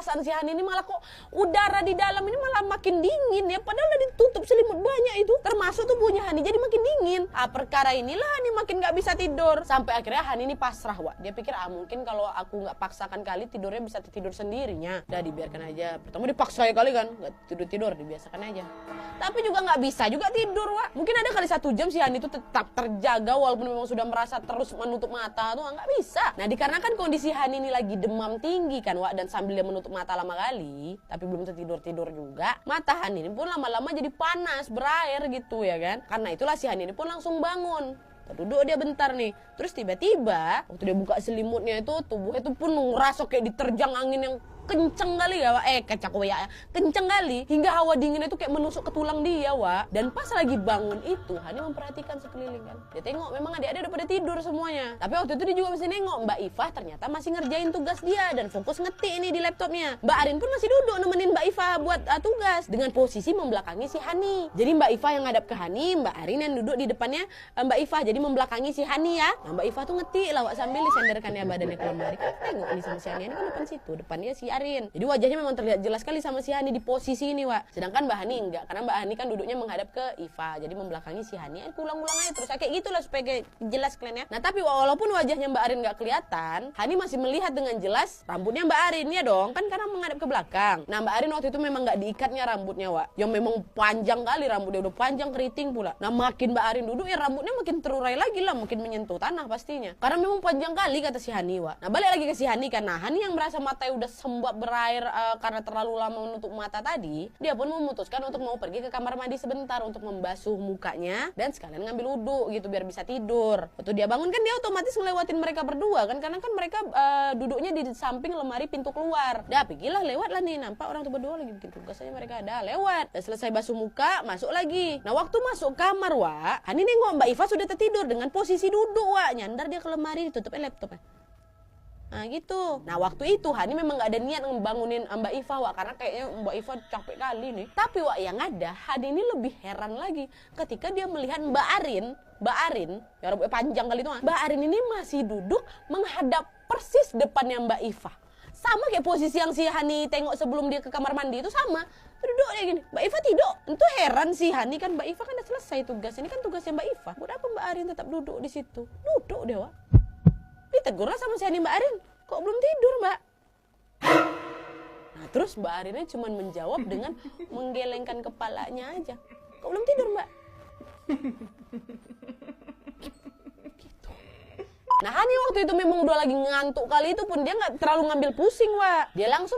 perasaan si Hani ini malah kok udara di dalam ini malah makin dingin ya. Padahal udah ditutup selimut banyak itu. Termasuk tubuhnya Hani jadi makin dingin. Perkara inilah Hani makin gak bisa tidur. Sampai akhirnya Hani ini pasrah, Wak. Dia pikir mungkin kalau aku gak paksakan kali tidurnya bisa tidur sendirinya. Udah dibiarkan aja. Pertama dipaksa kali kan. Gak tidur-tidur, dibiasakan aja. Tapi juga gak bisa juga tidur, Wak. Mungkin ada kali 1 jam si Hani itu tetap terjaga walaupun memang sudah merasa terus menutup mata tuh nggak bisa. Nah dikarenakan kondisi Hani ini lagi demam tinggi kan, Wak, dan sambil dia menutup mata lama kali, tapi belum tidur juga, mata Hani ini pun lama-lama jadi panas, berair gitu ya kan. Karena itulah si Hani ini pun langsung bangun. Duduk dia bentar nih. Terus tiba-tiba waktu dia buka selimutnya itu, tubuhnya itu pun ngerasa kayak diterjang angin yang kenceng kali ya, Wak. Kenceng kali hingga hawa dinginnya itu kayak menusuk ke tulang dia, Wak. Dan pas lagi bangun itu Hani memperhatikan sekeliling kan. Dia tengok memang adik-adik udah pada tidur semuanya. Tapi waktu itu dia juga masih nengok Mbak Ifah ternyata masih ngerjain tugas dia dan fokus ngetik ini di laptopnya. Mbak Arin pun masih duduk nemenin Mbak Ifah buat tugas dengan posisi membelakangi si Hani. Jadi Mbak Ifah yang ngadap ke Hani, Mbak Arin yang duduk di depannya Mbak Ifah. Jadi membelakangi si Hani ya. Nah Mbak Ifah tuh ngetik lah, Wak, sambil disenderkannya badannya ke lemari. Tengok ini sama si Hani kan depan situ, depannya si Arin. Jadi wajahnya memang terlihat jelas sekali sama si Hani di posisi ini, Wak. Sedangkan Mbak Hani enggak, karena Mbak Hani kan duduknya menghadap ke Iva. Jadi membelakangi si Hani. Ulang-ulang aja terus kayak gitulah supaya kayak jelas kalian ya. Nah, tapi walaupun wajahnya Mbak Arin enggak kelihatan, Hani masih melihat dengan jelas rambutnya Mbak Arin ya dong, kan karena menghadap ke belakang. Nah, Mbak Arin waktu itu memang enggak diikatnya rambutnya, Wak. Yang memang panjang kali rambutnya, udah panjang keriting pula. Nah, makin Mbak Arin duduk ya rambutnya makin terurai lagi lah, makin menyentuh tanah pastinya. Karena memang panjang kali kata si Hani, Wak. Nah, balik lagi ke si Hani kan. Nah, Hani yang merasa matanya udah sembab berair karena terlalu lama menutup mata tadi, dia pun memutuskan untuk mau pergi ke kamar mandi sebentar untuk membasuh mukanya dan sekalian ngambil wudhu gitu biar bisa tidur. Waktu dia bangun kan dia otomatis ngelewatin mereka berdua kan, karena kan mereka duduknya di samping lemari pintu keluar. Dah pergilah, lewat lah nih, nampak orang tuh berdua lagi bikin tugas aja mereka. Dah lewat, dah selesai basuh muka, masuk lagi. Nah waktu masuk kamar, Wak, Hani nengok Mbak Iva sudah tertidur dengan posisi duduk, Wak. Nyandar dia ke lemari, ditutupin laptopnya. Nah gitu. Nah waktu itu Hani memang gak ada niat ngebangunin Mbak Iva, Wak, karena kayaknya Mbak Iva capek kali nih. Tapi Wak, yang ada Hani ini lebih heran lagi ketika dia melihat Mbak Arin yang rambutnya panjang kali itu, Mbak Arin ini masih duduk menghadap persis depannya Mbak Iva. Sama kayak posisi yang si Hani tengok sebelum dia ke kamar mandi itu sama. Duduk kayak gini. Mbak Iva tidur. Itu heran si Hani kan, Mbak Iva kan udah selesai tugas. Ini kan tugasnya Mbak Iva. Buat apa Mbak Arin tetap duduk di situ? Duduk deh, Wak. Ditegurlah sama si Hani, Mbak Arin, kok belum tidur, Mbak? Nah terus Mbak Arinnya cuma menjawab dengan menggelengkan kepalanya aja. Kok belum tidur, Mbak? Gitu. Nah Hani waktu itu memang udah lagi ngantuk kali itu pun dia nggak terlalu ngambil pusing, Wak. Dia langsung